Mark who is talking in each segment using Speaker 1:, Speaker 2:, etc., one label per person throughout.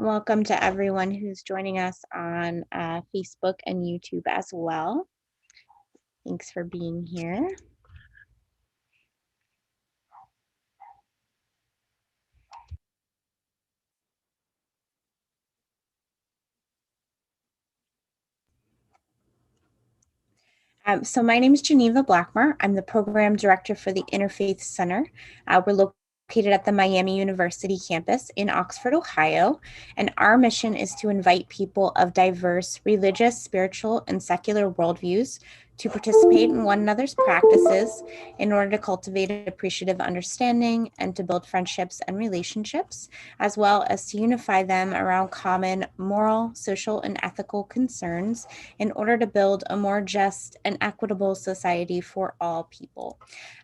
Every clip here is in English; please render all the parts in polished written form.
Speaker 1: Welcome to everyone who's joining us on Facebook and YouTube as well. Thanks for being here. So my name is Geneva Blackmore. I'm the program director for the Interfaith Center. We're located at the Miami University campus in Oxford, Ohio, and our mission is to invite people of diverse religious, spiritual, and secular worldviews to participate in one another's practices in order to cultivate appreciative understanding and to build friendships and relationships, as well as to unify them around common moral, social, and ethical concerns in order to build a more just and equitable society for all people.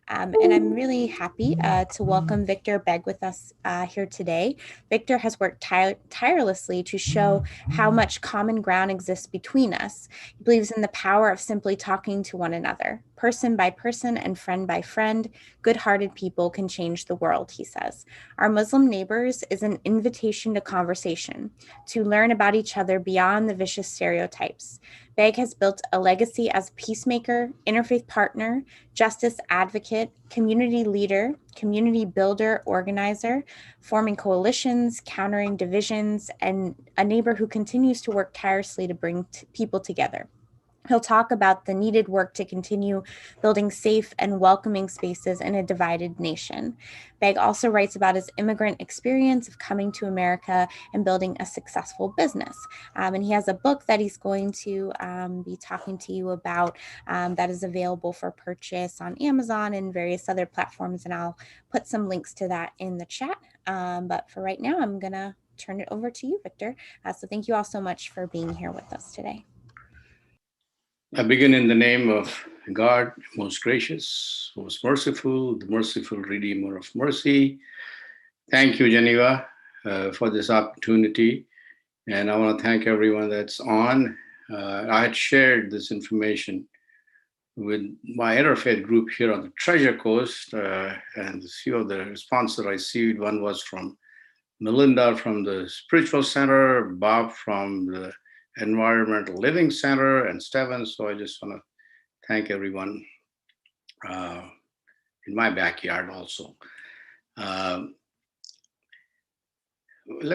Speaker 1: And I'm really happy to welcome Victor Begg with us here today. Victor has worked tirelessly to show how much common ground exists between us. He believes in the power of simply talking to one another. Person by person and friend by friend, good-hearted people can change the world, he says. Our Muslim neighbors is an invitation to conversation, to learn about each other beyond the vicious stereotypes. Begg has built a legacy as a peacemaker, interfaith partner, justice advocate, community leader, community builder, organizer, forming coalitions, countering divisions, and a neighbor who continues to work tirelessly to bring people together. He'll talk about the needed work to continue building safe and welcoming spaces in a divided nation. Begg also writes about his immigrant experience of coming to America and building a successful business. And he has a book that he's going to be talking to you about that is available for purchase on Amazon and various other platforms. And I'll put some links to that in the chat. But for right now, I'm going to turn it over to you, Victor. So thank you all so much for being here with us today.
Speaker 2: I begin in the name of God, most gracious, most merciful, the merciful Redeemer of mercy. Thank you, Geneva, for this opportunity. And I want to thank everyone that's on. I had shared this information with my interfaith group here on the Treasure Coast, and a few of the responses I received. One was from Melinda from the Spiritual Center, Bob from the Environmental Living Center, and Steven. So I just want to thank everyone in my backyard also. Let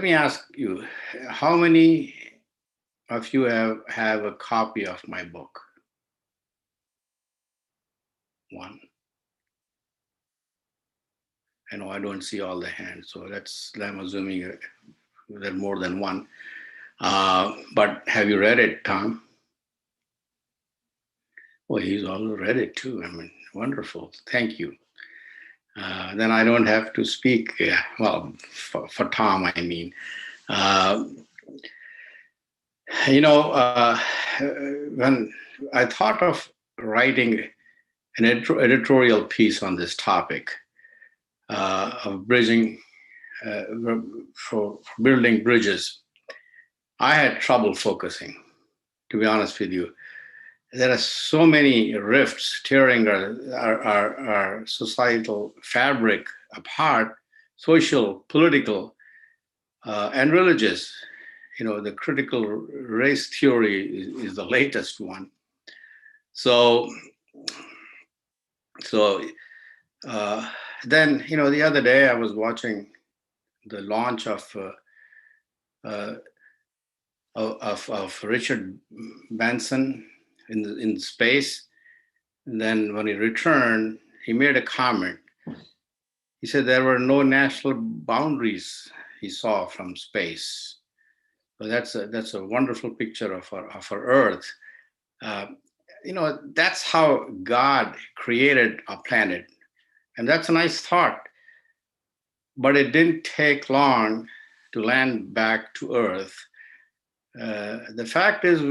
Speaker 2: me ask you, how many of you have a copy of my book? One. I know I don't see all the hands, so I'm assuming there are more than one. But have you read it, Tom? Well, he's all read it too. I mean, wonderful. Thank you. Then I don't have to speak. Yeah, well, for Tom, I mean. When I thought of writing an editorial piece on this topic of bridging, for building bridges, I had trouble focusing, to be honest with you. There are so many rifts tearing our societal fabric apart, social, political, and religious. The critical race theory is the latest one. So then, the other day I was watching the launch of Richard Branson in space. And then when he returned, he made a comment. He said there were no national boundaries he saw from space. So that's a wonderful picture of our Earth. That's how God created our planet, and that's a nice thought. But it didn't take long to land back to Earth. The fact is,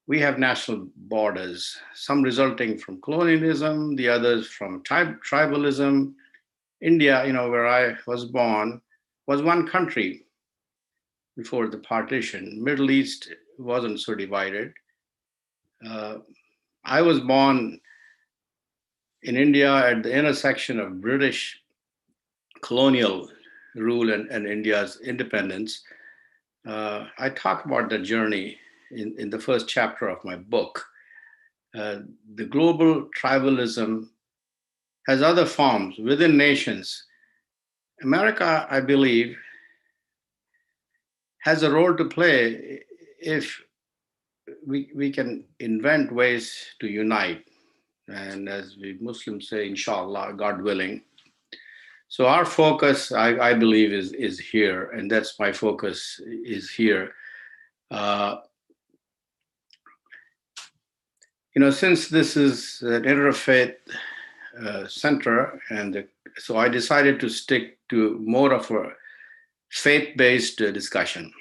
Speaker 2: we have national borders, some resulting from colonialism, the others from tribalism. India, where I was born, was one country before the partition. Middle East wasn't so divided. I was born in India at the intersection of British colonial rule and India's independence, I talk about the journey in the first chapter of my book. The global tribalism has other forms within nations. America, I believe, has a role to play if we can invent ways to unite. And as we Muslims say, inshallah, God willing. So our focus, I believe, is here, and that's my focus is here. Uh, since this is an interfaith center, and so I decided to stick to more of a faith-based discussion.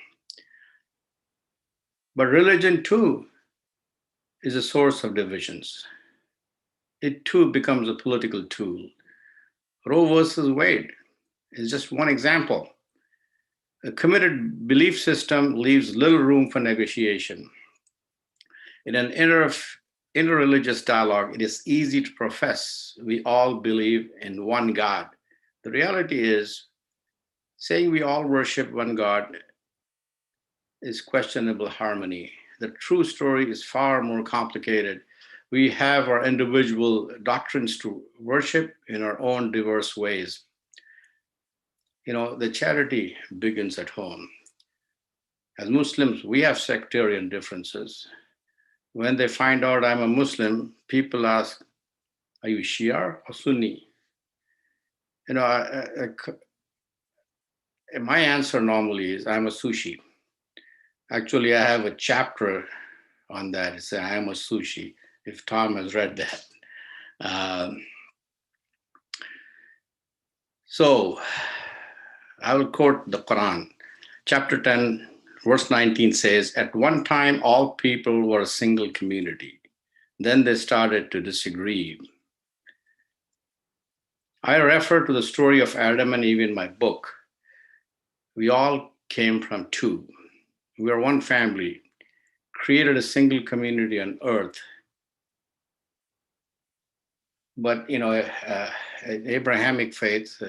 Speaker 2: But religion too is a source of divisions. It too becomes a political tool. Roe versus Wade is just one example. A committed belief system leaves little room for negotiation. In an interreligious dialogue, it is easy to profess we all believe in one God. The reality is, saying we all worship one God is questionable harmony. The true story is far more complicated. We have our individual doctrines to worship in our own diverse ways. The charity begins at home. As Muslims, we have sectarian differences. When they find out I'm a Muslim, people ask, are you Shia or Sunni? My answer normally is I'm a sushi. Actually, I have a chapter on that. It's I am a sushi, if Tom has read that. So I will quote the Quran. Chapter 10, verse 19 says, at one time, all people were a single community. Then they started to disagree. I refer to the story of Adam and Eve in my book. We all came from two. We are one family, created a single community on earth. But, Abrahamic faith,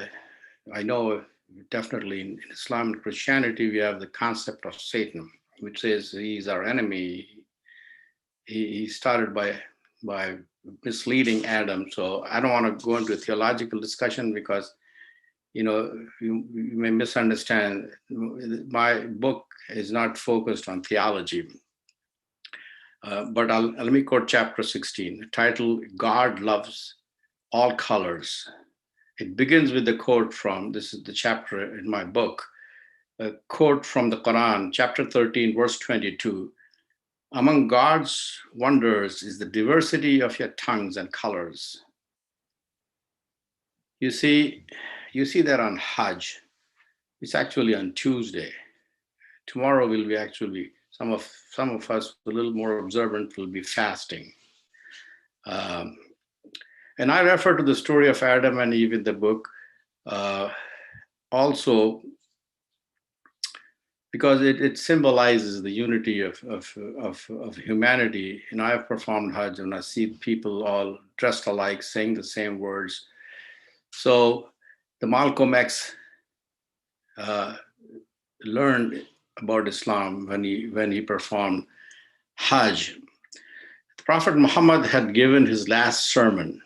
Speaker 2: I know definitely in Islam and Christianity, we have the concept of Satan, which says he's our enemy. He started by misleading Adam. So I don't want to go into a theological discussion because, you may misunderstand. My book is not focused on theology. But let me quote chapter 16, titled God Loves All Colors. It begins with the quote from, this is the chapter in my book, a quote from the Quran, chapter 13, verse 22. Among God's wonders is the diversity of your tongues and colors. You see that on Hajj. It's actually on Tuesday. Tomorrow will be actually, some of us a little more observant will be fasting. And I refer to the story of Adam and Eve in the book also because it symbolizes the unity of humanity. I have performed Hajj and I see people all dressed alike, saying the same words. So the Malcolm X learned about Islam when he performed Hajj. The Prophet Muhammad had given his last sermon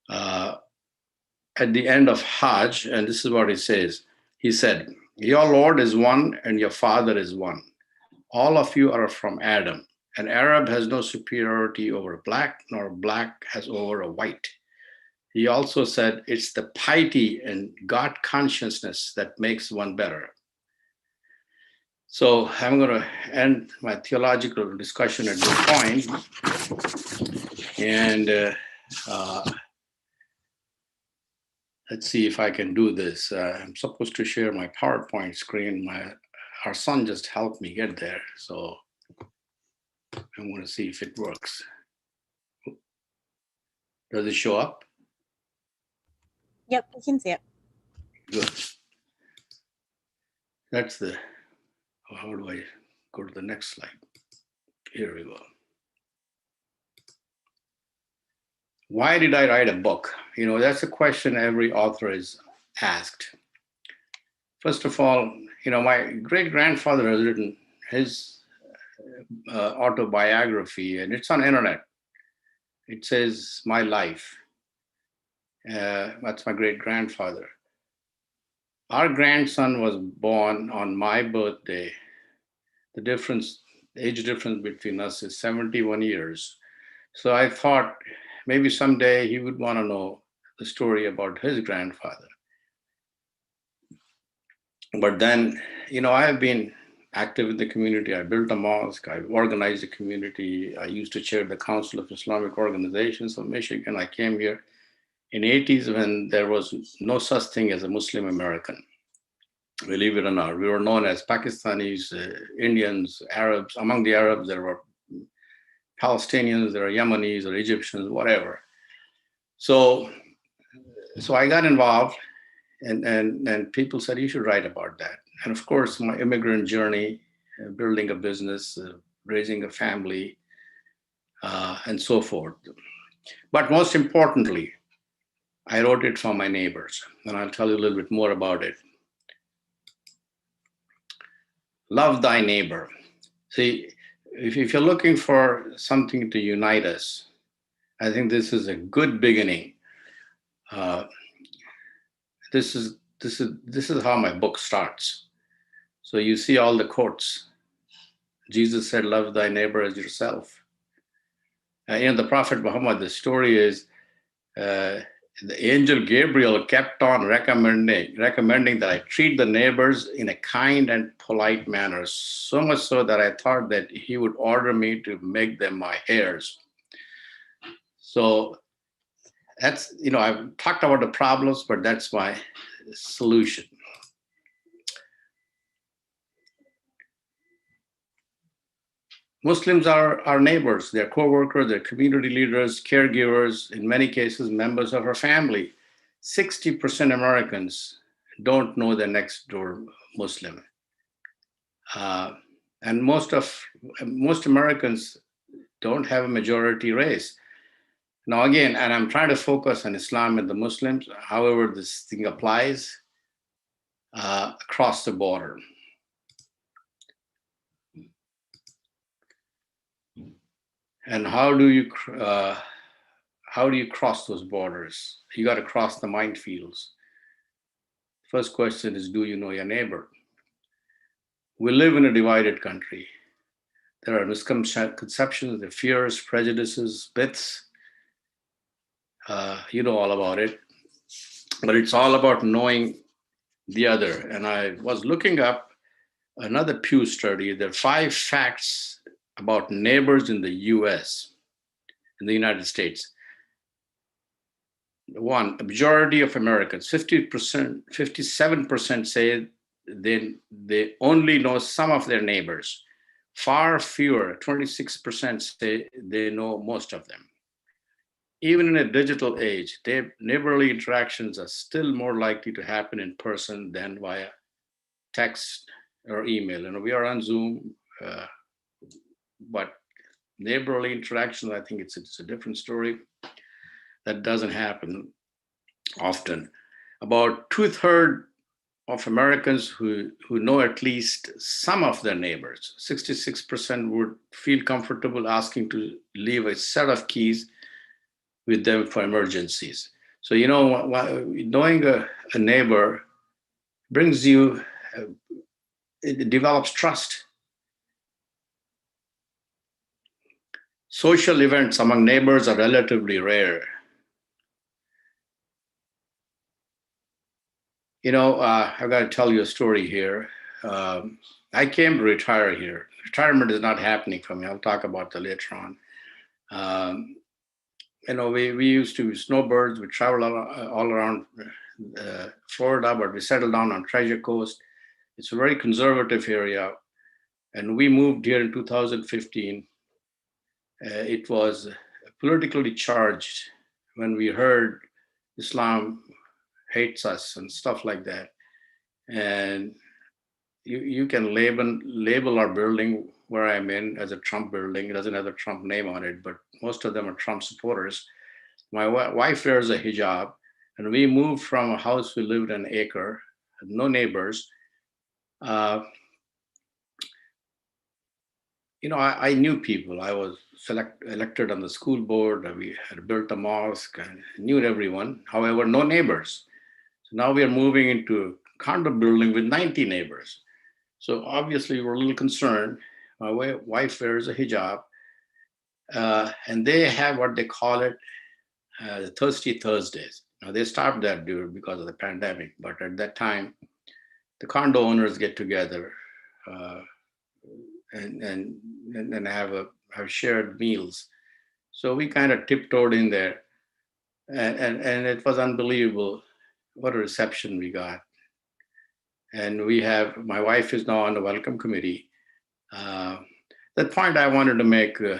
Speaker 2: at the end of Hajj, and this is what he says. He said, your Lord is one and your Father is one. All of you are from Adam. An Arab has no superiority over a black, nor a black has over a white. He also said, it's the piety and God consciousness that makes one better. So I'm going to end my theological discussion at this point. And let's see if I can do this. I'm supposed to share my PowerPoint screen. Our son just helped me get there. So I'm going to see if it works. Does it show up?
Speaker 1: Yep, we can see it.
Speaker 2: Good. That's how do I go to the next slide? Here we go. Why did I write a book? That's a question every author is asked. First of all, my great grandfather has written his autobiography, and it's on internet. It says "My Life." That's my great grandfather. Our grandson was born on my birthday. The age difference between us is 71 years. So I thought maybe someday he would want to know the story about his grandfather. But then, I have been active in the community. I built a mosque. I organized a community. I used to chair the Council of Islamic Organizations of Michigan. I came here in 80s when there was no such thing as a Muslim American. Believe it or not, we were known as Pakistanis, Indians, Arabs. Among the Arabs, there were Palestinians, there are Yemenis or Egyptians, whatever. So I got involved, and people said you should write about that. And of course, my immigrant journey, building a business, raising a family, and so forth. But most importantly, I wrote it for my neighbors, and I'll tell you a little bit more about it. Love thy neighbor. See, if you're looking for something to unite us, I think this is a good beginning. This is how my book starts. So you see all the quotes. Jesus said, "Love thy neighbor as yourself." The Prophet Muhammad. The story is the angel Gabriel kept on recommending that I treat the neighbors in a kind and polite manner, so much so that I thought that he would order me to make them my heirs. So that's, I've talked about the problems, but that's my solution. Muslims are our neighbors, they're co-workers, they're community leaders, caregivers, in many cases, members of our family. 60% Americans don't know their next door Muslim. And most Americans don't have a majority race. Now again, and I'm trying to focus on Islam and the Muslims. However, this thing applies across the border. And how do you cross those borders? You got to cross the minefields. First question is, do you know your neighbor? We live in a divided country. There are misconceptions, the fears, prejudices, myths. You know all about it. But it's all about knowing the other. And I was looking up another Pew study. There are 5 facts about neighbors in the US, in the United States. One, a majority of Americans, 50%, 57% say they only know some of their neighbors. Far fewer, 26% say they know most of them. Even in a digital age, neighborly interactions are still more likely to happen in person than via text or email. We are on Zoom, but neighborly interactions, I think it's a different story. That doesn't happen often. About 2/3 of Americans who know at least some of their neighbors, 66% would feel comfortable asking to leave a set of keys with them for emergencies. So, knowing a neighbor brings you, it develops trust. Social events among neighbors are relatively rare. I've got to tell you a story here. I came to retire here. Retirement is not happening for me. I'll talk about that later on. We used to be snowbirds. We traveled all around Florida, but we settled down on Treasure Coast. It's a very conservative area. And we moved here in 2015. It was politically charged when we heard Islam hates us and stuff like that. And you can label our building where I'm in as a Trump building. It doesn't have a Trump name on it, but most of them are Trump supporters. My wife wears a hijab, and we moved from a house we lived in an acre no neighbors. Uh, I knew people. I was elected on the school board. We had built a mosque and knew everyone. However, no neighbors. So now we are moving into a condo building with 90 neighbors. So obviously, we're a little concerned. My wife wears a hijab, and they have what they call it the Thirsty Thursdays. Now, they stopped that because of the pandemic, but at that time, the condo owners get together uh, and have shared meals. So we kind of tiptoed in there, and it was unbelievable what a reception we got. And my wife is now on the welcome committee. Uh, the point I wanted to make, uh,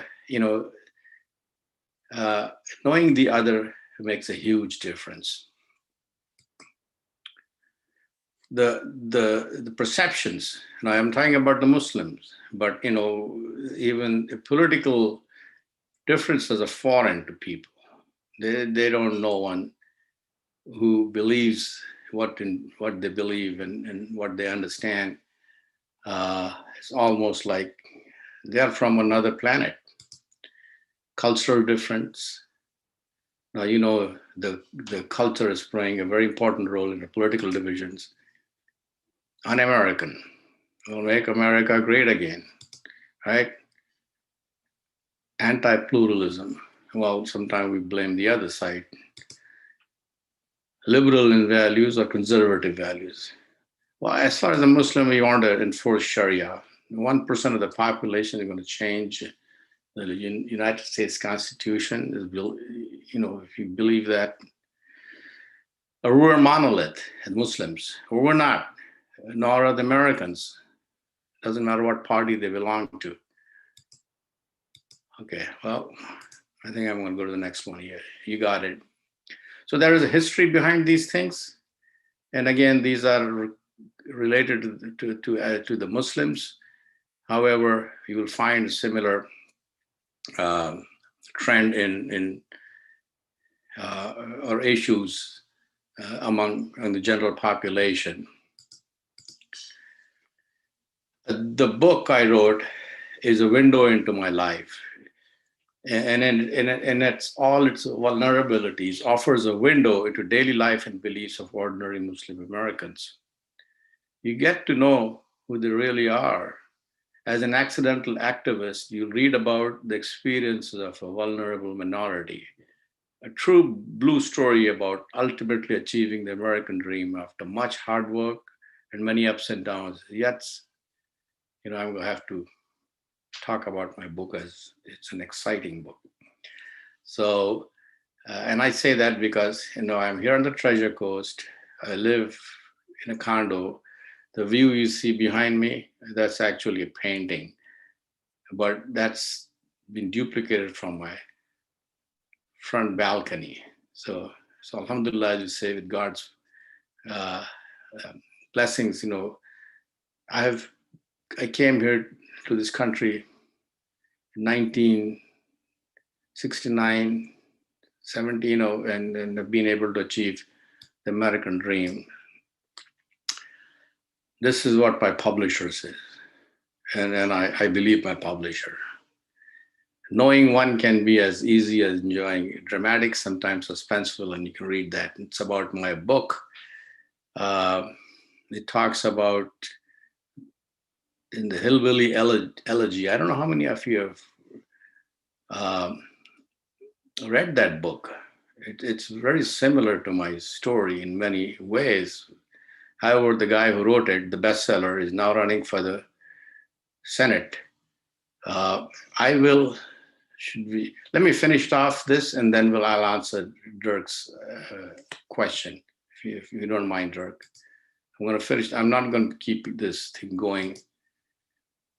Speaker 2: knowing the other makes a huge difference. The perceptions, and I'm talking about the Muslims, but even political differences are foreign to people. They don't know one who believes what they believe and what they understand. It's almost like they're from another planet. Cultural difference. Now the culture is playing a very important role in the political divisions. Un-American. We'll make America great again, right? Anti-pluralism. Well, sometimes we blame the other side. Liberal in values or conservative values. Well, as far as a Muslim, we want to enforce Sharia. 1% of the population is going to change the United States Constitution. If you believe that, or we're a monolith as Muslims, or we're not, nor are the Americans. Doesn't matter what party they belong to. Okay, well, I think I'm going to go to the next one here. You got it. So there is a history behind these things, and again, these are related to the Muslims. However, you will find a similar trend in or issues among the general population. The book I wrote is a window into my life, and it's all its vulnerabilities offers a window into daily life and beliefs of ordinary Muslim Americans. You get to know who they really are. As an accidental activist, you read about the experiences of a vulnerable minority, a true blue story about ultimately achieving the American dream after much hard work and many ups and downs. Yet, I'm going to have to talk about my book as it's an exciting book. So, and I say that because, I'm here on the Treasure Coast. I live in a condo. The view you see behind me, that's actually a painting, but that's been duplicated from my front balcony. So alhamdulillah, as you say, with God's uh, blessings, I came here to this country in 1969, 70, and have been able to achieve the American dream. This is what my publisher says, and I believe my publisher. Knowing one can be as easy as enjoying dramatic, sometimes suspenseful, and you can read that. It's about my book. It talks about in the Hillbilly Elegy. I don't know how many of you have read that book. It's very similar to my story in many ways. However, the guy who wrote it, the bestseller, is now running for the Senate. Let me finish off this and then I'll answer Dirk's question, if you don't mind, Dirk. I'm going to finish. I'm not going to keep this thing going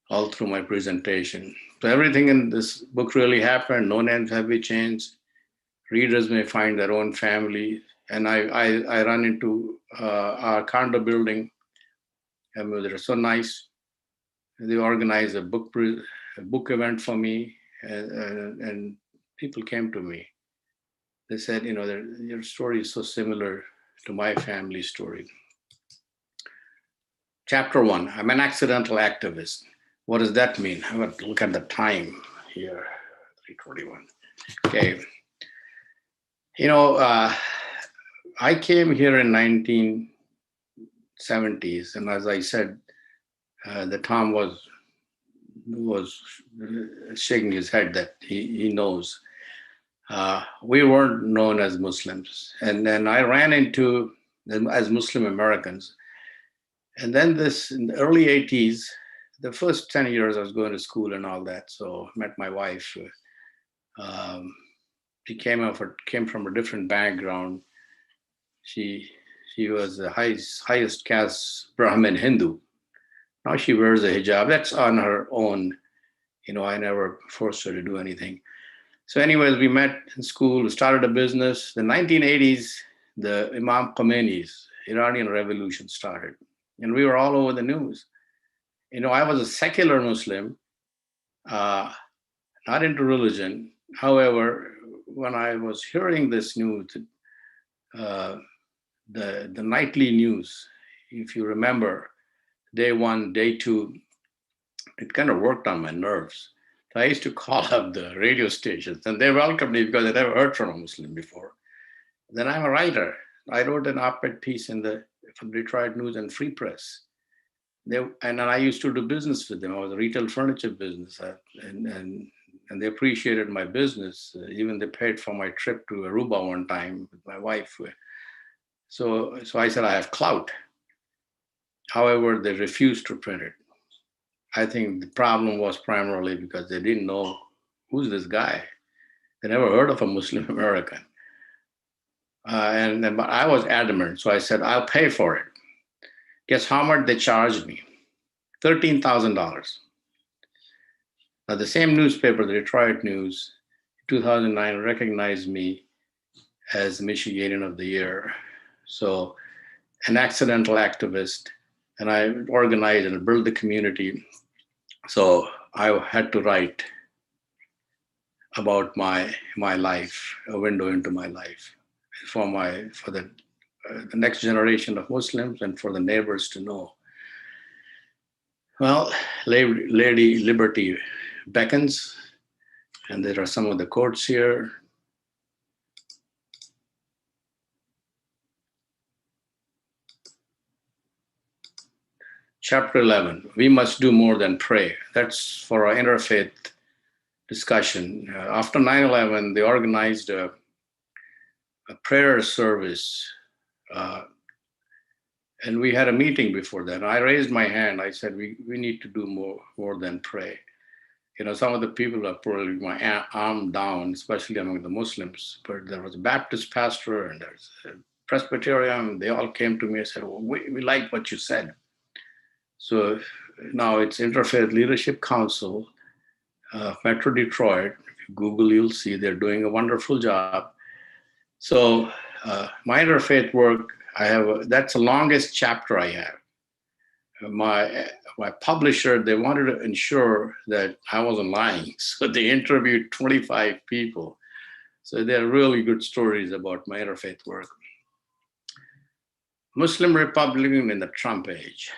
Speaker 2: all through my presentation. So everything in this book really happened. No names have been changed. Readers may find their own family. And I run into our condo building, and they're so nice. They organized a book event for me, and people came to me. They said, your story is so similar to my family story. Chapter 1, I'm an accidental activist. What does that mean? I'm going to look at the time here, 3:21. Okay. I came here in 1970s, and as I said, the Tom was shaking his head that he knows. We weren't known as Muslims. And then I ran into them as Muslim Americans. And then in the early 80s, the first 10 years I was going to school and all that. So I met my wife. She came from a different background. She was the highest caste Brahmin Hindu. Now she wears a hijab. That's on her own. I never forced her to do anything. So anyways, we met in school, started a business. The 1980s, the Imam Khomeini's Iranian Revolution started. And we were all over the news. I was a secular Muslim, not into religion. However, when I was hearing this news, the nightly news, if you remember, day 1, day 2, it kind of worked on my nerves. So I used to call up the radio stations, and they welcomed me because I never heard from a Muslim before. Then I'm a writer. I wrote an op-ed piece from Detroit News and Free Press. And I used to do business with them. I was a retail furniture business, and they appreciated my business. Even they paid for my trip to Aruba one time with my wife. So I said, I have clout. However, they refused to print it. I think the problem was primarily because they didn't know who's this guy. They never heard of a Muslim American. But I was adamant, so I said, I'll pay for it. Guess how much they charged me? $13,000. Now, the same newspaper, the Detroit News, 2009, recognized me as Michiganian of the Year. So, an accidental activist, and I organized and built the community. So, I had to write about my life, a window into my life, for the next generation of Muslims and for the neighbors to know. Well, Lady Liberty beckons, and there are some of the quotes here. Chapter 11, we must do more than pray. That's for our interfaith discussion. After 9/11, they organized a prayer service, and we had a meeting before that. I raised my hand. I said, we need to do more than pray. Some of the people are putting my arm down, especially among the Muslims. But there was a Baptist pastor and there's a Presbyterian. They all came to me and said, well, we like what you said. So now it's Interfaith Leadership Council, Metro Detroit. If you Google, you'll see they're doing a wonderful job. So my interfaith work, that's the longest chapter I have. My publisher, they wanted to ensure that I wasn't lying. So they interviewed 25 people. So they're really good stories about my interfaith work. Muslim Republican in the Trump age.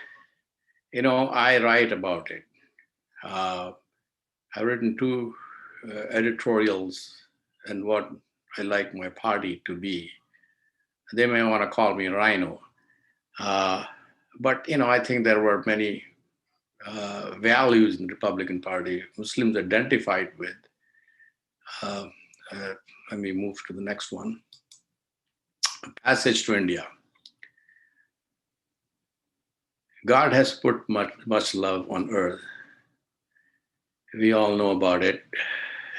Speaker 2: I write about it. I've written 2 editorials and what I like my party to be. They may want to call me Rhino. But, I think there were many values in the Republican Party Muslims identified with. Let me move to the next one. Passage to India. God has put much love on earth. We all know about it.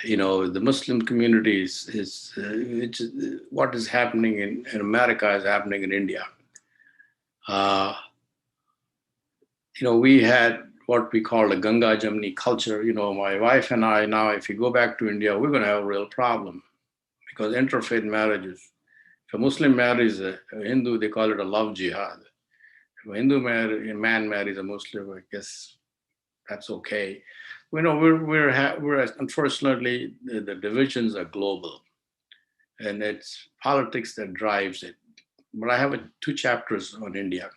Speaker 2: The Muslim community is what is happening in America is happening in India. We had what we call the Ganga Jamni culture. My wife and I now, if you go back to India, we're going to have a real problem because interfaith marriages, if a Muslim marries a Hindu, they call it a love jihad. If a Hindu man marries a Muslim, I guess that's okay. We're unfortunately, the divisions are global and it's politics that drives it. But I have 2 chapters on India.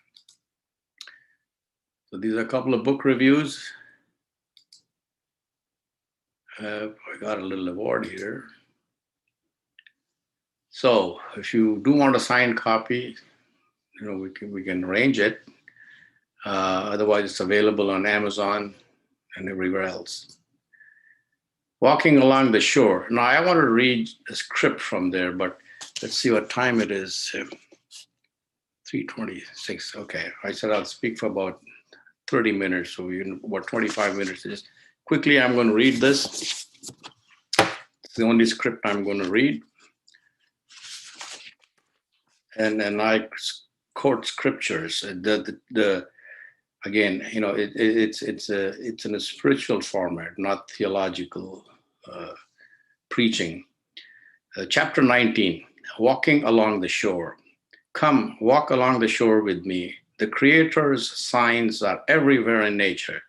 Speaker 2: So these are a couple of book reviews. I got a little award here. So if you do want a signed copy, we can arrange it. Otherwise, it's available on Amazon and everywhere else. Walking Along the Shore. Now, I want to read a script from there, but let's see what time it is. 3:26. Okay, I said I'll speak for about 30 minutes, so about 25 minutes. Just quickly, I'm going to read this. It's the only script I'm going to read. And I quote scriptures. Again, it's in a spiritual format, not theological preaching. Chapter 19, Walking Along the Shore. Come, walk along the shore with me. The Creator's signs are everywhere in nature.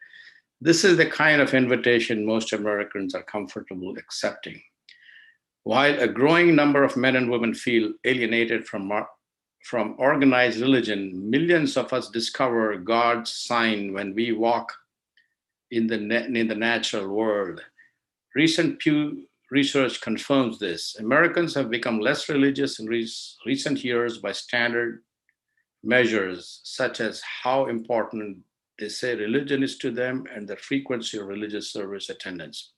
Speaker 2: This is the kind of invitation most Americans are comfortable accepting. While a growing number of men and women feel alienated from organized religion, millions of us discover God's sign when we walk in the natural world. Recent Pew research confirms this. Americans have become less religious in recent years by standard measures, such as how important they say religion is to them and the frequency of religious service attendance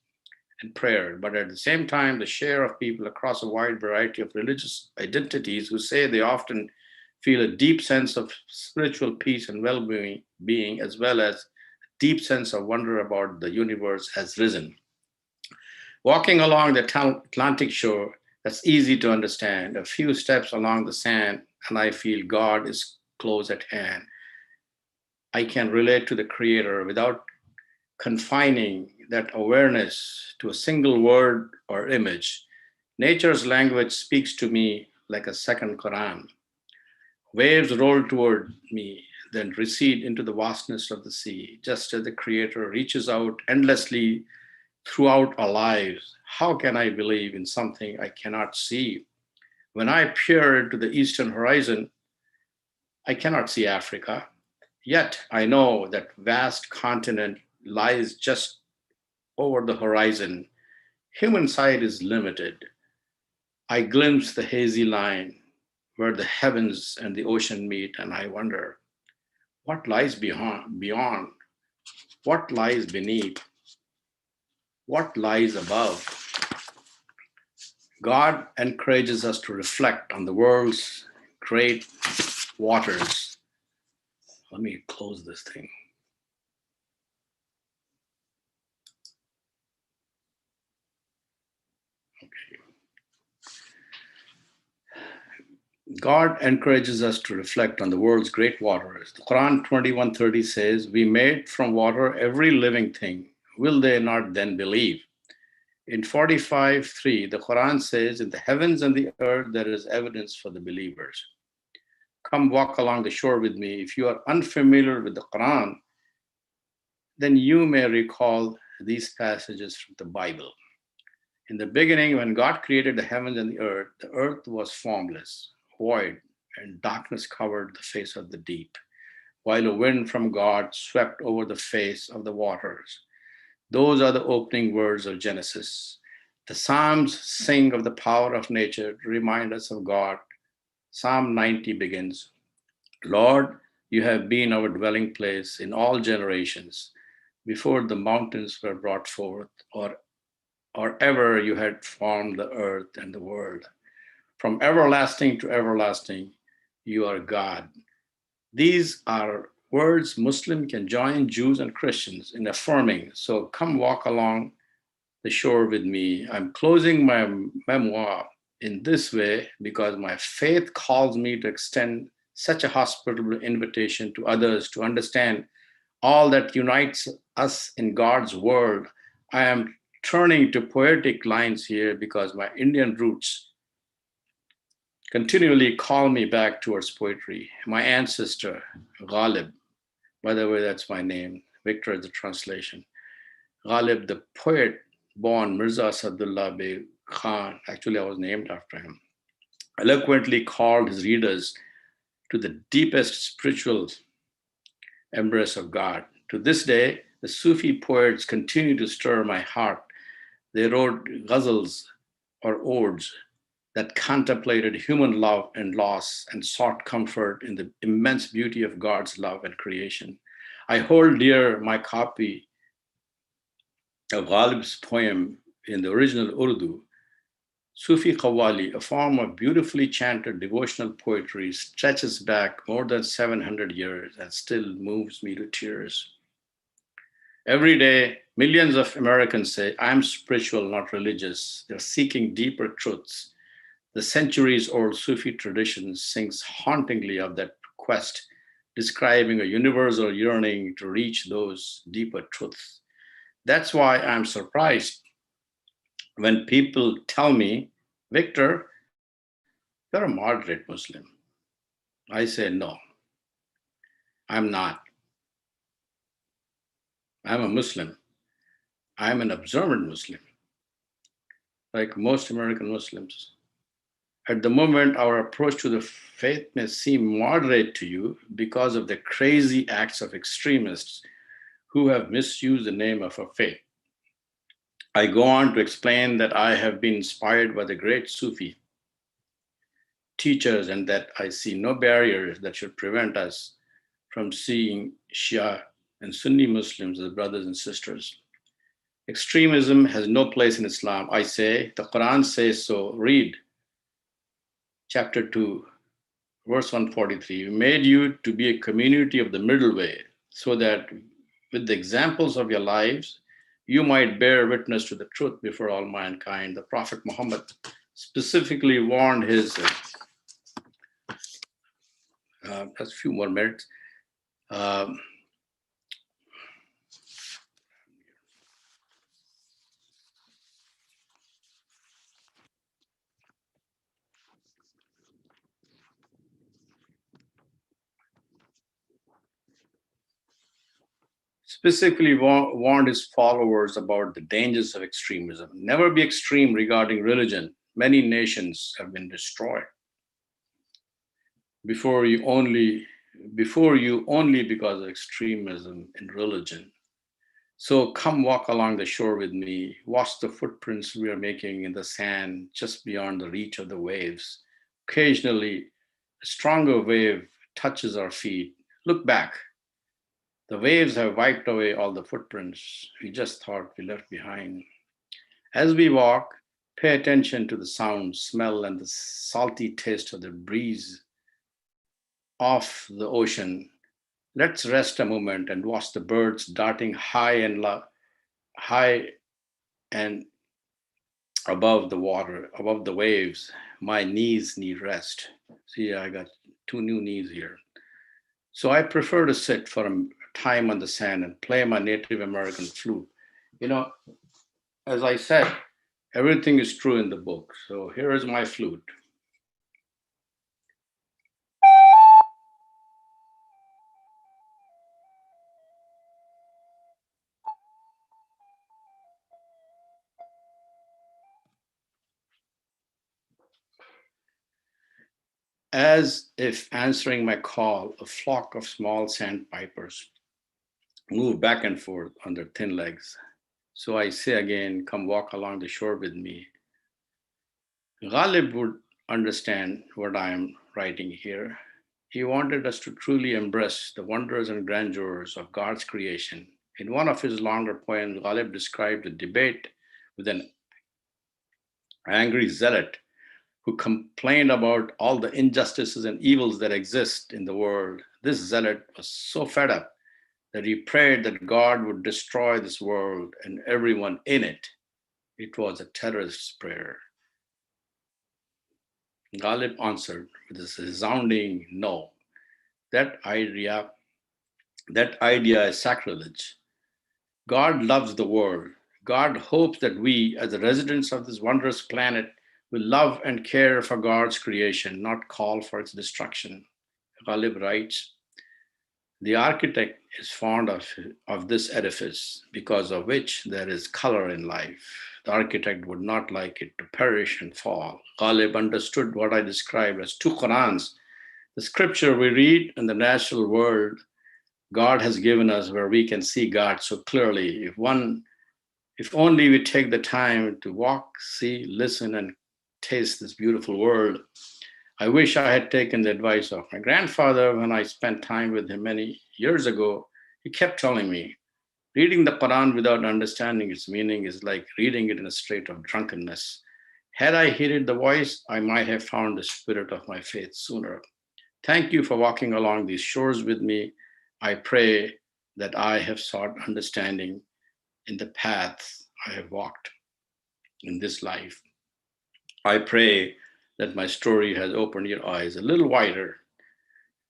Speaker 2: and prayer. But at the same time, the share of people across a wide variety of religious identities who say they often feel a deep sense of spiritual peace and well-being, as well as a deep sense of wonder about the universe, has risen. Walking along the Atlantic shore, that's easy to understand. A few steps along the sand, and I feel God is close at hand. I can relate to the Creator without confining that awareness to a single word or image. Nature's language speaks to me like a second Quran. Waves roll toward me, then recede into the vastness of the sea, just as the Creator reaches out endlessly throughout our lives. How can I believe in something I cannot see? When I peer into the eastern horizon, I cannot see Africa. Yet I know that vast continent lies just over the horizon. Human sight is limited. I glimpse the hazy line where the heavens and the ocean meet, and I wonder, what lies beyond? What lies beneath? What lies above? God encourages us to reflect on the world's great waters. Let me close this thing. Okay. God encourages us to reflect on the world's great waters. The Quran 21:30 says, "We made from water every living thing. Will they not then believe?" In 45:3, the Quran says, "In the heavens and the earth, there is evidence for the believers." Come walk along the shore with me. If you are unfamiliar with the Quran, then you may recall these passages from the Bible. In the beginning, when God created the heavens and the earth was formless, void, and darkness covered the face of the deep, while a wind from God swept over the face of the waters. Those are the opening words of Genesis. The Psalms sing of the power of nature to remind us of God. Psalm 90 begins, "Lord, you have been our dwelling place in all generations, before the mountains were brought forth, or ever you had formed the earth and the world. From everlasting to everlasting, you are God." These are words Muslims can join Jews and Christians in affirming. So come walk along the shore with me. I'm closing my memoir in this way because my faith calls me to extend such a hospitable invitation to others to understand all that unites us in God's world. I am turning to poetic lines here because my Indian roots continually call me back towards poetry. My ancestor, Ghalib, by the way, that's my name. Victor is the translation. Ghalib, the poet born Mirza Asadullah Beg Khan, actually I was named after him, eloquently called his readers to the deepest spiritual embrace of God. To this day, the Sufi poets continue to stir my heart. They wrote ghazals or odes that contemplated human love and loss and sought comfort in the immense beauty of God's love and creation. I hold dear my copy of Ghalib's poem in the original Urdu. Sufi Qawwali, a form of beautifully chanted devotional poetry, stretches back more than 700 years and still moves me to tears. Every day, millions of Americans say, I'm spiritual, not religious. They're seeking deeper truths. The centuries old Sufi tradition sings hauntingly of that quest, describing a universal yearning to reach those deeper truths. That's why I'm surprised when people tell me, Victor, you're a moderate Muslim. I say, no, I'm not. I'm a Muslim. I'm an observant Muslim, like most American Muslims. At the moment, our approach to the faith may seem moderate to you because of the crazy acts of extremists who have misused the name of our faith. I go on to explain that I have been inspired by the great Sufi teachers and that I see no barriers that should prevent us from seeing Shia and Sunni Muslims as brothers and sisters. Extremism has no place in Islam. I say, the Quran says so. Read chapter 2, verse 143. We made you to be a community of the middle way, so that with the examples of your lives, you might bear witness to the truth before all mankind. The Prophet Muhammad specifically warned his, that's a few more minutes. Specifically warned his followers about the dangers of extremism. Never be extreme regarding religion. Many nations have been destroyed before you only because of extremism in religion. So come walk along the shore with me. Watch the footprints we are making in the sand just beyond the reach of the waves. Occasionally, a stronger wave touches our feet. Look back. The waves have wiped away all the footprints we just thought we left behind. As we walk, pay attention to the sound, smell, and the salty taste of the breeze off the ocean. Let's rest a moment and watch the birds darting high and above the water, above the waves. My knees need rest. See, I got two new knees here. So I prefer to sit for a time on the sand and play my Native American flute. You know, as I said, everything is true in the book. So here is my flute. As if answering my call, a flock of small sandpipers move back and forth on their thin legs. So I say again, come walk along the shore with me. Ghalib would understand what I am writing here. He wanted us to truly embrace the wonders and grandeurs of God's creation. In one of his longer poems, Ghalib described a debate with an angry zealot who complained about all the injustices and evils that exist in the world. This zealot was so fed up that he prayed that God would destroy this world and everyone in it. It was a terrorist's prayer. Ghalib answered with a resounding no. That idea is sacrilege. God loves the world. God hopes that we, as the residents of this wondrous planet, will love and care for God's creation, not call for its destruction. Ghalib writes, the architect is fond of this edifice, because of which there is color in life. The architect would not like it to perish and fall. Ghalib understood what I described as two Qurans. The scripture we read in the natural world, God has given us where we can see God so clearly. If only we take the time to walk, see, listen, and taste this beautiful world. I wish I had taken the advice of my grandfather when I spent time with him many years ago. He kept telling me, reading the Quran without understanding its meaning is like reading it in a state of drunkenness. Had I heeded the voice, I might have found the spirit of my faith sooner. Thank you for walking along these shores with me. I pray that I have sought understanding in the path I have walked in this life. I pray that my story has opened your eyes a little wider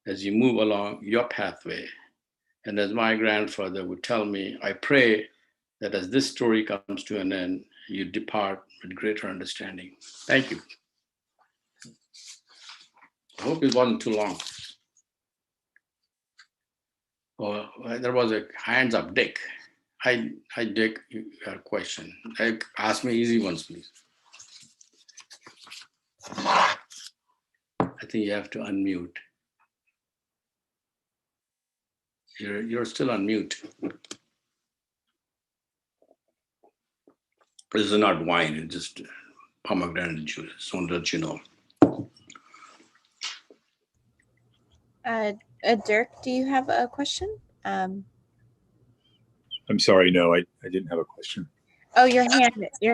Speaker 2: as you move along your pathway. And as my grandfather would tell me, I pray that as this story comes to an end, you depart with greater understanding. Thank you. I hope it wasn't too long. Oh, there was a hands up, Dick. Hi, Dick, you got a question. Ask me easy ones, please. I think you have to unmute. You're still on mute. This is not wine, it's just pomegranate juice. Just want to let you know.
Speaker 1: Dirk, do you have a question?
Speaker 3: I'm sorry, no, I didn't have a question.
Speaker 1: Oh, your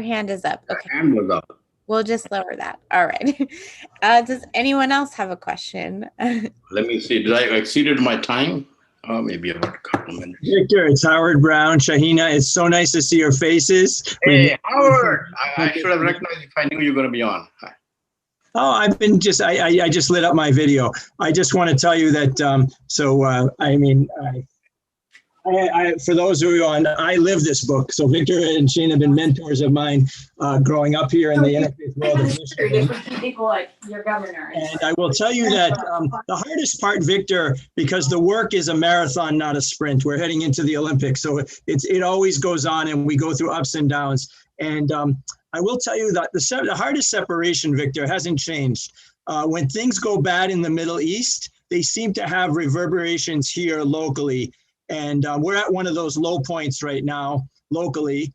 Speaker 1: hand is up. Okay.
Speaker 2: Hand was up.
Speaker 1: We'll just lower that. All right. Does anyone else have a question?
Speaker 2: Let me see. Did I exceeded my time? Oh, maybe about a couple minutes.
Speaker 4: Victor, it's Howard Brown. Shahina, it's so nice to see your faces.
Speaker 2: Hey, Howard! I should have recognized if I knew you were going to be on.
Speaker 4: Oh, I've been just, I just lit up my video. I just want to tell you that, for those who are on, I live this book. So Victor and Shane have been mentors of mine growing up here in the interfaith world of Michigan.
Speaker 1: People like your governor.
Speaker 4: And I will tell you that the hardest part, Victor, because the work is a marathon, not a sprint. We're heading into the Olympics. So it always goes on and we go through ups and downs. And I will tell you that the hardest separation, Victor, hasn't changed. When things go bad in the Middle East, they seem to have reverberations here locally. And we're at one of those low points right now locally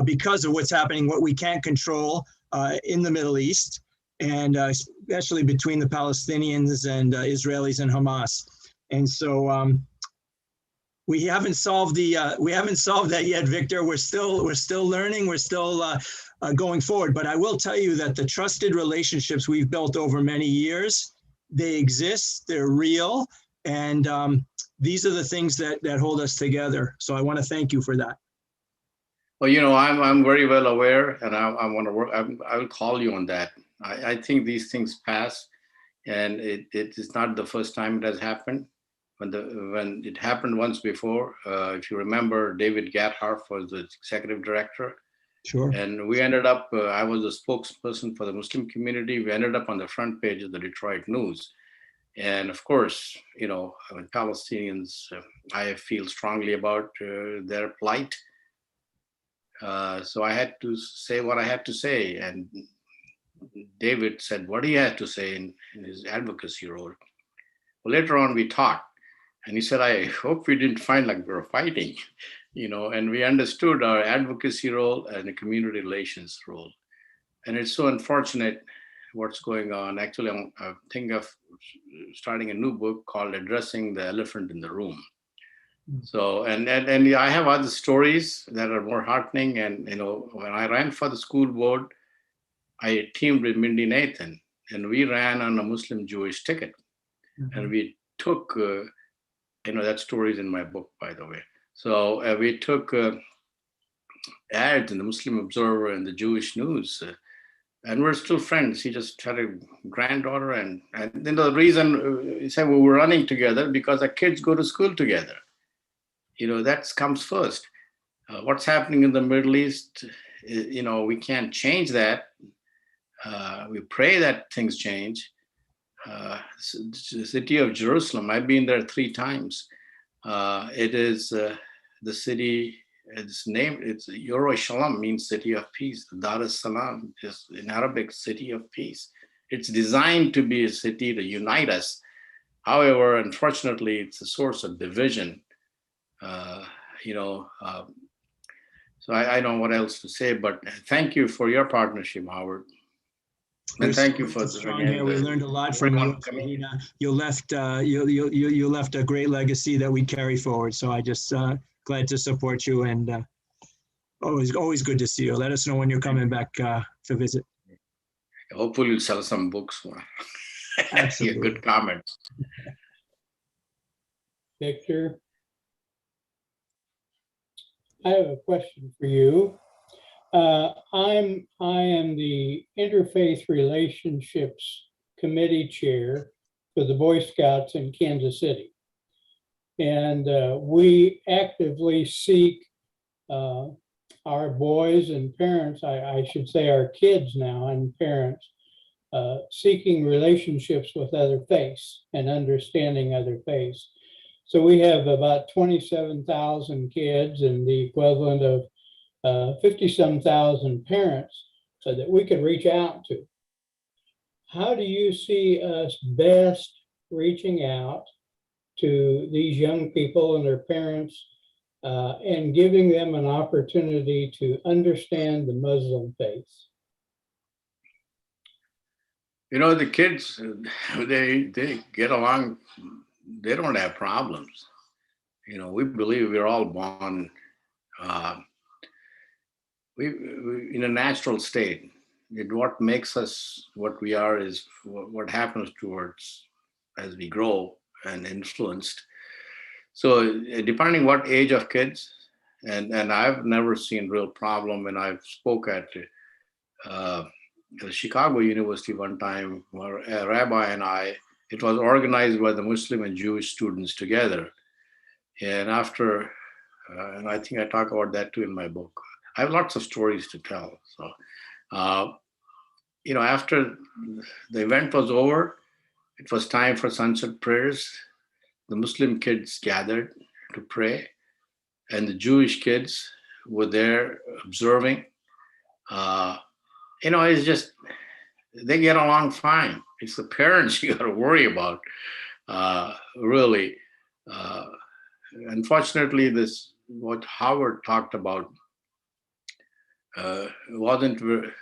Speaker 4: because of what's happening, what we can't control in the Middle East, and especially between the Palestinians and Israelis and Hamas. And so we haven't solved that yet, Victor. We're still learning. We're still going forward. But I will tell you that the trusted relationships we've built over many years, they exist. They're real, and these are the things that hold us together. So I want to thank you for that.
Speaker 2: Well, you know, I'm very well aware, and I want to work. I will call you on that. I think these things pass, and it is not the first time it has happened. When it happened once before, if you remember, David Gathharf was the executive director.
Speaker 4: Sure.
Speaker 2: And we ended up. I was the spokesperson for the Muslim community. We ended up on the front page of the Detroit News. And of course, you know, when Palestinians, I feel strongly about their plight. So I had to say what I had to say. And David said what he had to say in his advocacy role. Well, later on, we talked. And he said, I hope we didn't find like we were fighting, you know, and we understood our advocacy role and the community relations role. And it's so unfortunate what's going on. Actually, I think of starting a new book called Addressing the Elephant in the Room. So, and I have other stories that are more heartening. And, you know, when I ran for the school board, I teamed with Mindy Nathan, and we ran on a Muslim-Jewish ticket. Mm-hmm. And we took, you know, that story is in my book, by the way. So we took ads in the Muslim Observer and the Jewish News. And we're still friends. He just had a granddaughter. And then the reason he said we were running together because our kids go to school together. You know, that comes first. What's happening in the Middle East, you know, we can't change that. We pray that things change. The city of Jerusalem, I've been there 3 times. It is the city, its name, it's Yerushalayim, means city of peace. Dar es Salaam is in Arabic, city of peace. It's designed to be a city to unite us. However, unfortunately, it's a source of division. you know, so I don't know what else to say, but thank you for your partnership, Howard. And thank you for
Speaker 4: strong here. We learned a lot from you, Regina. You left you left a great legacy that we carry forward. So I just glad to support you, and always good to see you. Let us know when you're coming back to visit.
Speaker 2: Hopefully you'll sell some books.
Speaker 4: Absolutely.
Speaker 2: Good comments.
Speaker 5: Victor, I have a question for you. I am the Interfaith Relationships Committee Chair for the Boy Scouts in Kansas City. And we actively seek our boys and parents, I should say our kids now and parents, seeking relationships with other faiths and understanding other faiths. So we have about 27,000 kids and the equivalent of 50-some thousand parents that we could reach out to. How do you see us best reaching out to these young people and their parents and giving them an opportunity to understand the Muslim faith?
Speaker 2: You know, the kids, they get along, they don't have problems. You know, we believe we're all born we in a natural state. What makes us what we are is what happens towards as we grow and influenced. So depending what age of kids, and I've never seen real problem when I've spoke at the Chicago University one time, where a rabbi and I, it was organized by the Muslim and Jewish students together. And after, and I think I talk about that too in my book. I have lots of stories to tell. So, you know, after the event was over, it was time for sunset prayers. The Muslim kids gathered to pray, and the Jewish kids were there observing. You know, it's just, they get along fine. It's the parents you got to worry about, really. Unfortunately, this, what Howard talked about, wasn't, you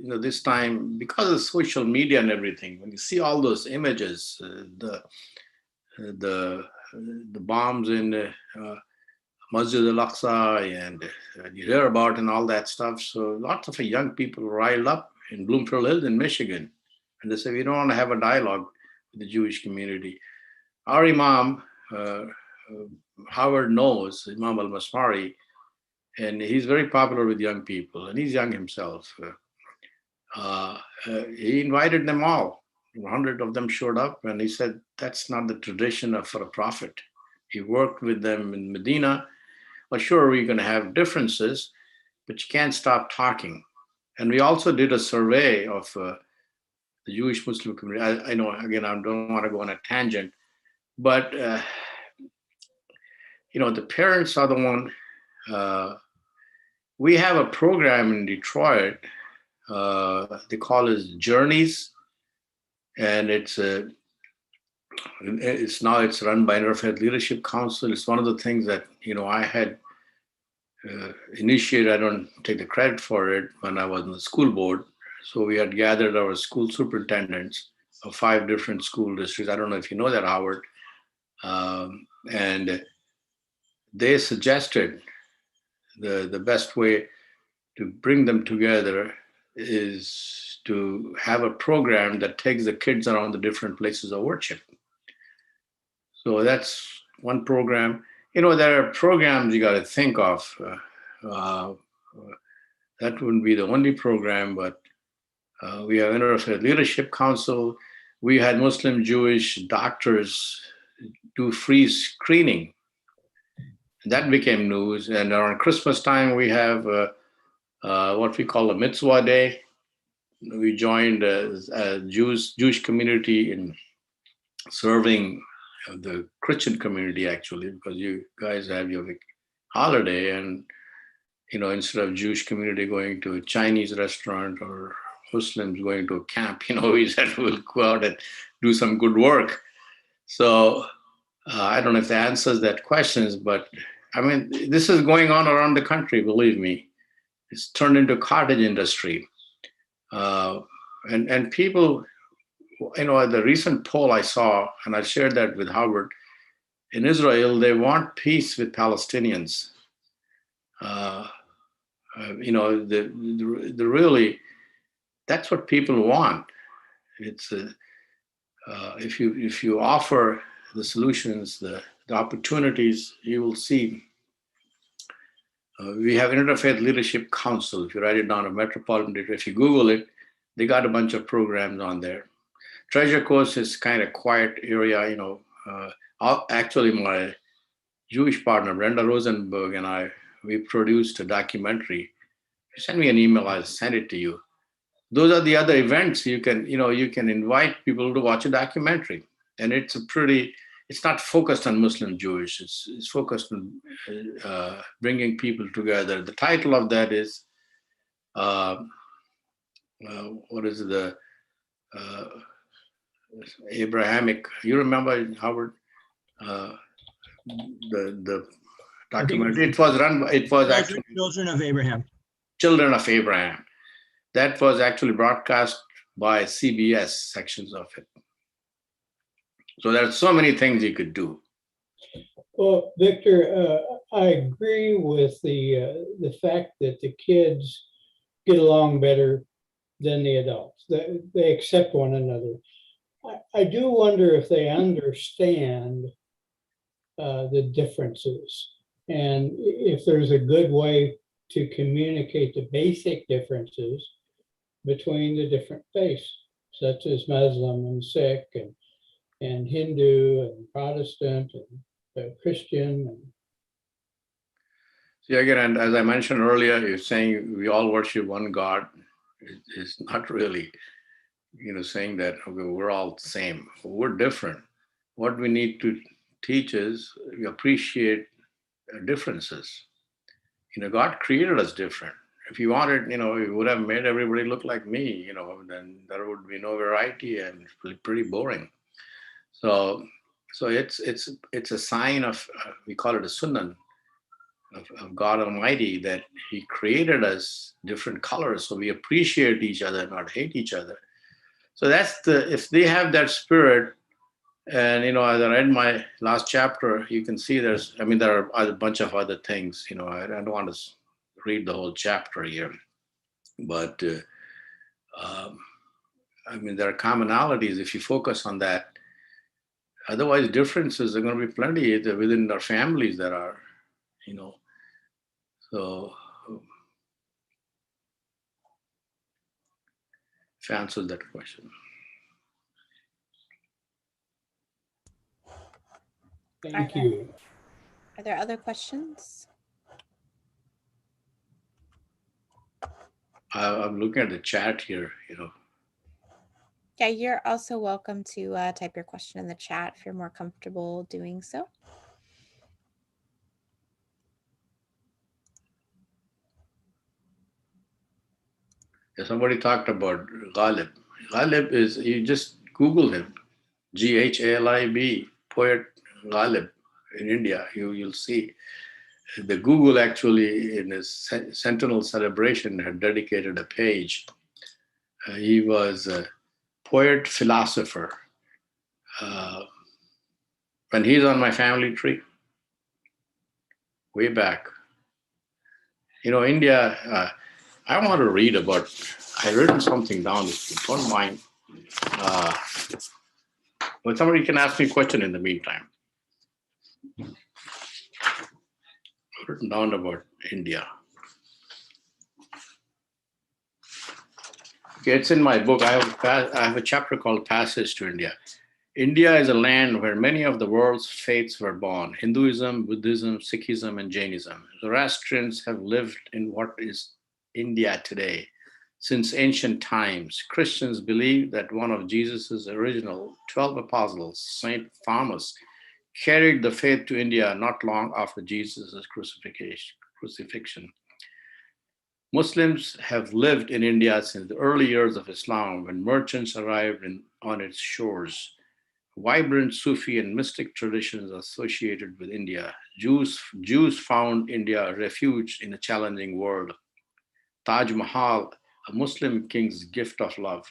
Speaker 2: know, this time, because of social media and everything, when you see all those images, the bombs in Masjid al-Aqsa, and you hear about and all that stuff. So lots of young people riled up in Bloomfield Hills in Michigan. And they say, we don't want to have a dialogue with the Jewish community. Our Imam, Howard knows, Imam al-Masmari, and he's very popular with young people, and he's young himself. He invited them all. 100 of them showed up, and he said, that's not the tradition for a prophet. He worked with them in Medina. Well, sure, we're going to have differences, but you can't stop talking. And we also did a survey of the Jewish Muslim community. I know, again, I don't want to go on a tangent, but, you know, the parents are the one. We have a program in Detroit. They call it Journeys, and it's run by Interfaith Leadership Council. It's one of the things that, you know, I had initiated. I don't take the credit for it when I was in the school board. So we had gathered our school superintendents of 5 different school districts. I don't know if you know that, Howard. And they suggested the best way to bring them together is to have a program that takes the kids around the different places of worship. So that's one program. You know, there are programs you got to think of. That wouldn't be the only program, but we have Interfaith Leadership Council. We had Muslim Jewish doctors do free screening. That became news. And around Christmas time, we have what we call a Mitzvah Day. We joined a Jewish community in serving the Christian community, actually, because you guys have your holiday, and, you know, instead of Jewish community going to a Chinese restaurant or Muslims going to a camp, you know, we said we'll go out and do some good work. So I don't know if that answers that questions, but I mean, this is going on around the country, believe me. It's turned into cottage industry. And people, the recent poll I saw, and I shared that with Howard, in Israel, they want peace with Palestinians. The really, that's what people want. It's if you offer the solutions, the opportunities, you will see. We have Interfaith Leadership Council. If you write it down, a metropolitan, if you Google it, they got a bunch of programs on there. Treasure Coast is kind of quiet area, actually my Jewish partner, Brenda Rosenberg, and I, we produced a documentary. Send me an email, I'll send it to you. Those are the other events you can invite people to watch a documentary. And it's not focused on Muslim Jewish, it's focused on bringing people together. The title of that is, what is the Abrahamic, you remember, Howard? The documentary, it was actually
Speaker 4: Children of Abraham.
Speaker 2: Children of Abraham. That was actually broadcast by CBS, sections of it. So there are so many things you could do.
Speaker 5: Well, Victor, I agree with the fact that the kids get along better than the adults. They accept one another. I do wonder if they understand the differences, and if there's a good way to communicate the basic differences between the different faiths, such as Muslim and Sikh and Hindu and Protestant and Christian.
Speaker 2: See, again, and as I mentioned earlier, you're saying we all worship one God. It's not really, saying that, okay, we're all the same. We're different. What we need to teach is we appreciate differences. God created us different. If you wanted, he would have made everybody look like me, then there would be no variety and pretty boring. So it's a sign of, we call it a sunnah of God Almighty, that He created us different colors, so we appreciate each other, not hate each other. So if they have that spirit, and as I read my last chapter, you can see there are a bunch of other things. I don't want to read the whole chapter here, but there are commonalities if you focus on that. Otherwise, differences are going to be plenty within our families. There are, So, if I answered that question.
Speaker 5: Thank you.
Speaker 1: Are there other questions?
Speaker 2: I'm looking at the chat here,
Speaker 1: Yeah, you're also welcome to type your question in the chat if you're more comfortable doing so.
Speaker 2: Somebody talked about Ghalib. Ghalib is, you just Google him, Ghalib, poet Ghalib in India. You'll see. The Google actually, in his Centennial celebration, had dedicated a page. He was a poet, philosopher. When he's on my family tree, way back, India, I want to read about, I've written something down, if you don't mind. But somebody can ask me a question in the meantime. I've written down about India. Okay, it's in my book. I have a chapter called Passage to India. India is a land where many of the world's faiths were born: Hinduism, Buddhism, Sikhism, and Jainism. Zoroastrians have lived in what is India today since ancient times. Christians believe that one of Jesus's original 12 apostles, Saint Thomas, carried the faith to India not long after Jesus' crucifixion. Muslims have lived in India since the early years of Islam, when merchants arrived on its shores. vibrant Sufi and mystic traditions associated with India. Jews found India a refuge in a challenging world. Taj Mahal, a Muslim king's gift of love,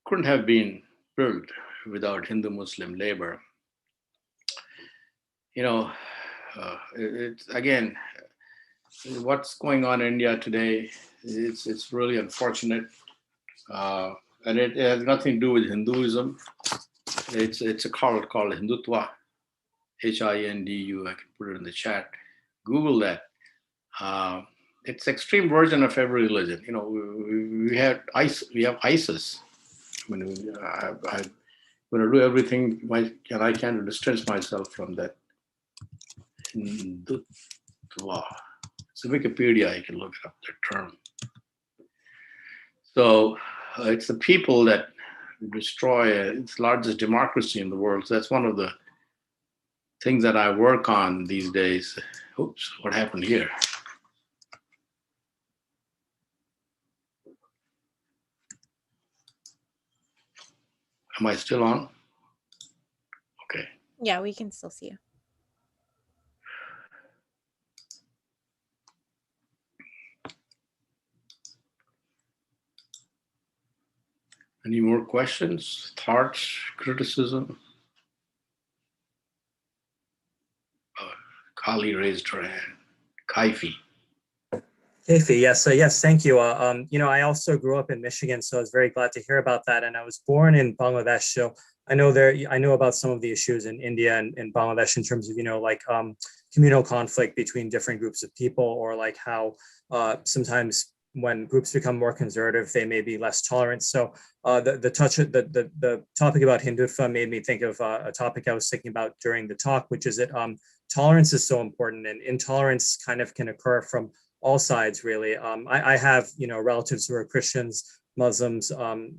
Speaker 2: couldn't have been built without Hindu-Muslim labor. You know, it's again, what's going on in India today, it's really unfortunate. And it has nothing to do with Hinduism. It's a cult called Hindutva, Hindu. I can put it in the chat. Google that. It's extreme version of every religion. You know, we have ISIS. I mean, I'm going to do everything I can to distance myself from that. Hindutva. It's a Wikipedia. You can look up that term. So it's the people that destroy its largest democracy in the world. So that's one of the things that I work on these days. Oops, what happened here? Am I still on? Okay.
Speaker 1: Yeah, we can still see you.
Speaker 2: Any more questions, thoughts, criticism? Kali raised her hand. Kaifi.
Speaker 6: Kathy, yes, yes, thank you. You know, I also grew up in Michigan, so I was very glad to hear about that. And I was born in Bangladesh, so I know about some of the issues in India and Bangladesh in terms of, you know, like communal conflict between different groups of people, or like how sometimes when groups become more conservative, they may be less tolerant. So the topic about Hindutva made me think of a topic I was thinking about during the talk, which is that tolerance is so important, and intolerance kind of can occur from all sides, really. I have, you know, relatives who are Christians, Muslims,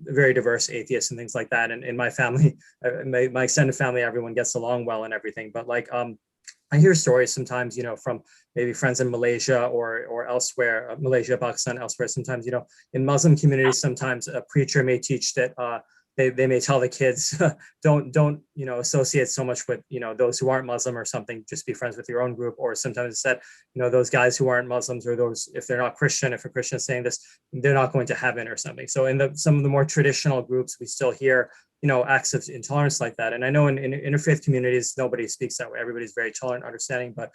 Speaker 6: very diverse atheists and things like that. And in my family, my extended family, everyone gets along well and everything. But like, I hear stories sometimes, you know, from maybe friends in Malaysia or elsewhere, Malaysia, Pakistan, elsewhere. Sometimes, you know, in Muslim communities, sometimes a preacher may teach that they may tell the kids, don't, you know, associate so much with, you know, those who aren't Muslim or something, just be friends with your own group. Or sometimes it's that, you know, those guys who aren't Muslims, or those, if they're not Christian, if a Christian is saying this, they're not going to heaven or something. So in some of the more traditional groups, we still hear, you know, acts of intolerance like that. And I know in interfaith communities, nobody speaks that way. Everybody's very tolerant, understanding, but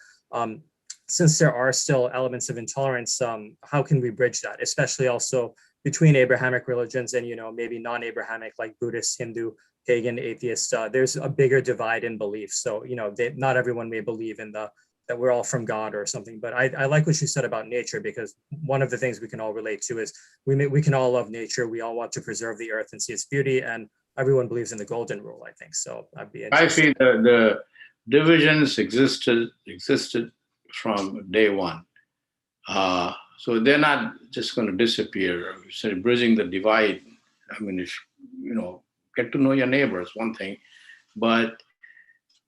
Speaker 6: since there are still elements of intolerance, how can we bridge that, especially also between Abrahamic religions and, you know, maybe non-Abrahamic, like Buddhist, Hindu, pagan, atheist? There's a bigger divide in beliefs. So, you know, not everyone may believe in that we're all from God or something. But I like what you said about nature, because one of the things we can all relate to is we can all love nature. We all want to preserve the earth and see its beauty, and everyone believes in the golden rule, I think. So I'd be interested.
Speaker 2: I feel the divisions existed from day one. So they're not just going to disappear. So bridging the divide, I mean, if, you know, get to know your neighbors, one thing, but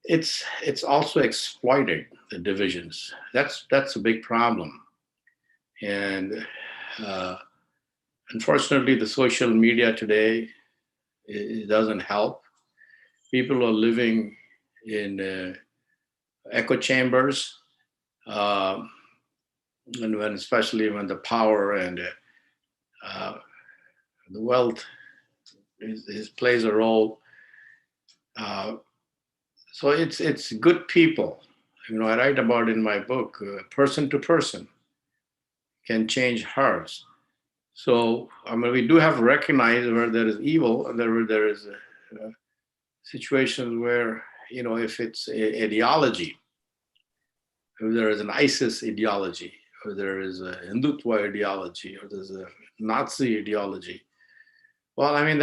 Speaker 2: it's also exploited, the divisions. That's a big problem. And unfortunately, the social media today, it doesn't help. People are living in echo chambers. And especially when the power and the wealth plays a role. So it's good people. You know, I write about in my book, person to person can change hearts. So I mean, we do have to recognize where there is evil, and there is situations where, you know, if it's ideology, if there is an ISIS ideology, or there is a Hindutva ideology, or there's a Nazi ideology. Well, I mean,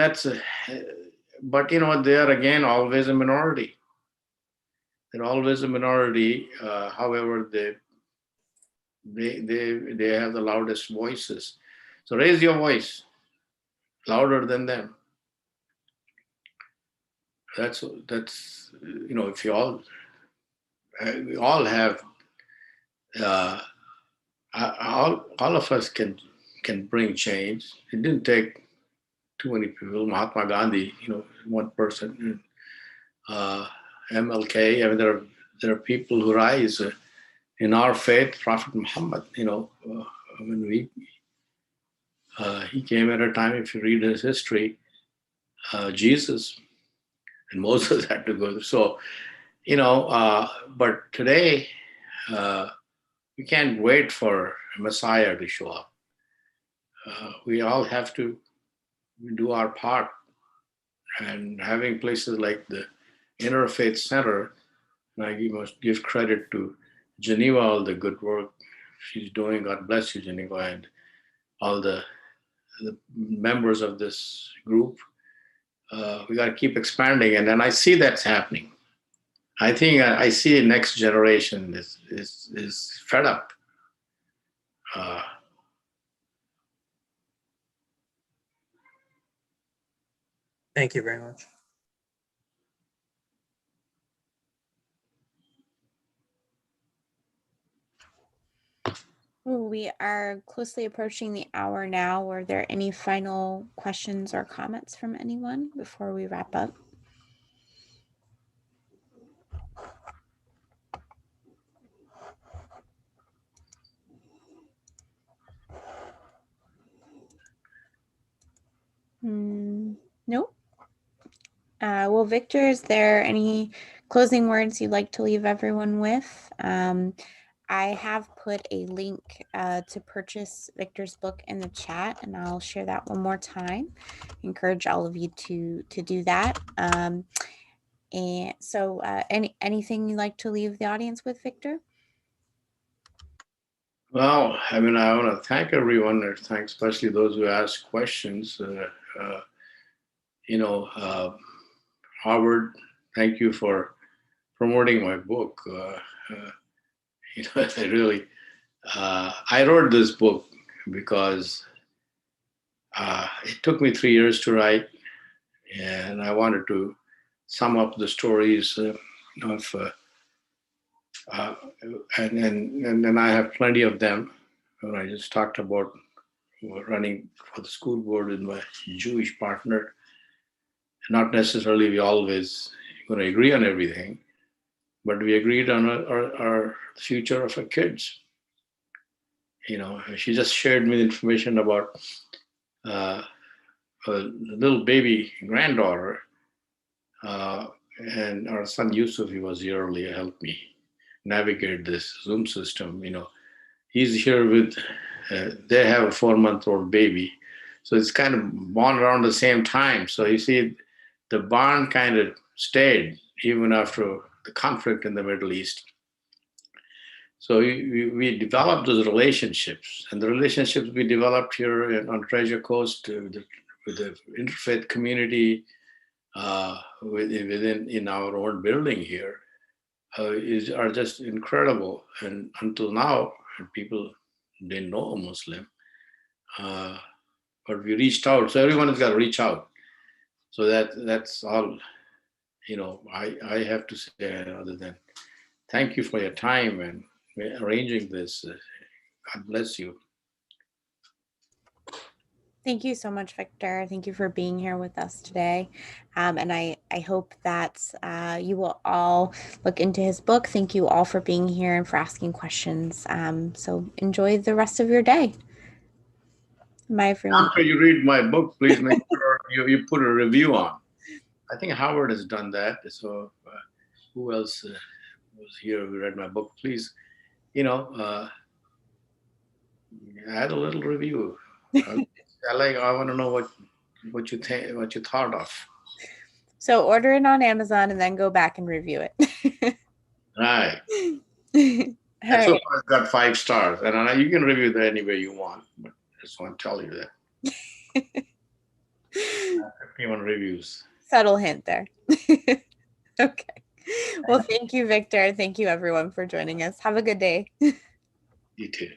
Speaker 2: but you know, they are again always a minority. They're always a minority. However, they have the loudest voices. So raise your voice louder than them. That's you know, if we all have. All of us can bring change. It didn't take too many people. Mahatma Gandhi, you know, one person. MLK. I mean, there are people who rise in our faith. Prophet Muhammad, when he came at a time, if you read his history, Jesus and Moses had to go. So, but today, we can't wait for a Messiah to show up. We all have to do our part. And having places like the Interfaith Center, and I must give credit to Geneva, all the good work she's doing. God bless you, Geneva, and all the members of this group. We got to keep expanding, and then I see that's happening. I think I see a next generation is fed up.
Speaker 6: Thank you very much.
Speaker 1: We are closely approaching the hour now. Were there any final questions or comments from anyone before we wrap up? Nope. Well, Victor, is there any closing words you'd like to leave everyone with? I have put a link to purchase Victor's book in the chat, and I'll share that one more time. Encourage all of you to do that. And so anything you'd like to leave the audience with, Victor?
Speaker 2: Well, I mean, I want to thank everyone, and thank especially those who asked questions. Howard, thank you for promoting my book. I wrote this book because it took me 3 years to write, and I wanted to sum up the stories and I have plenty of them. And I just talked about running for the school board with my Jewish partner. Not necessarily we always going to agree on everything, but we agreed on our future of our kids. She just shared me the information about a little baby granddaughter, and our son Yusuf, he was here earlier, helped me navigate this Zoom system. He's here with, they have a 4-month-old baby. So it's kind of born around the same time. So you see, the bond kind of stayed even after the conflict in the Middle East. So we developed those relationships, and the relationships we developed here on Treasure Coast with the interfaith community within our own building here are just incredible. And until now, people didn't know a Muslim, but we reached out. So everyone has got to reach out. So that's all, I have to say, other than thank you for your time and arranging this. God bless you.
Speaker 1: Thank you so much, Victor. Thank you for being here with us today. And I hope that you will all look into his book. Thank you all for being here and for asking questions. So enjoy the rest of your day. Bye, everyone.
Speaker 2: After you read my book, please make sure you put a review on. I think Howard has done that. So who else was here who read my book? Please, add a little review. I want to know what you think, what you thought of.
Speaker 1: So order it on Amazon and then go back and review it.
Speaker 2: Right.
Speaker 1: And
Speaker 2: so far, it's got 5 stars, and you can review that any way you want. But I just want to tell you that. 51 reviews.
Speaker 1: Subtle hint there. Okay. Well, thank you, Victor. Thank you, everyone, for joining us. Have a good day.
Speaker 2: You too.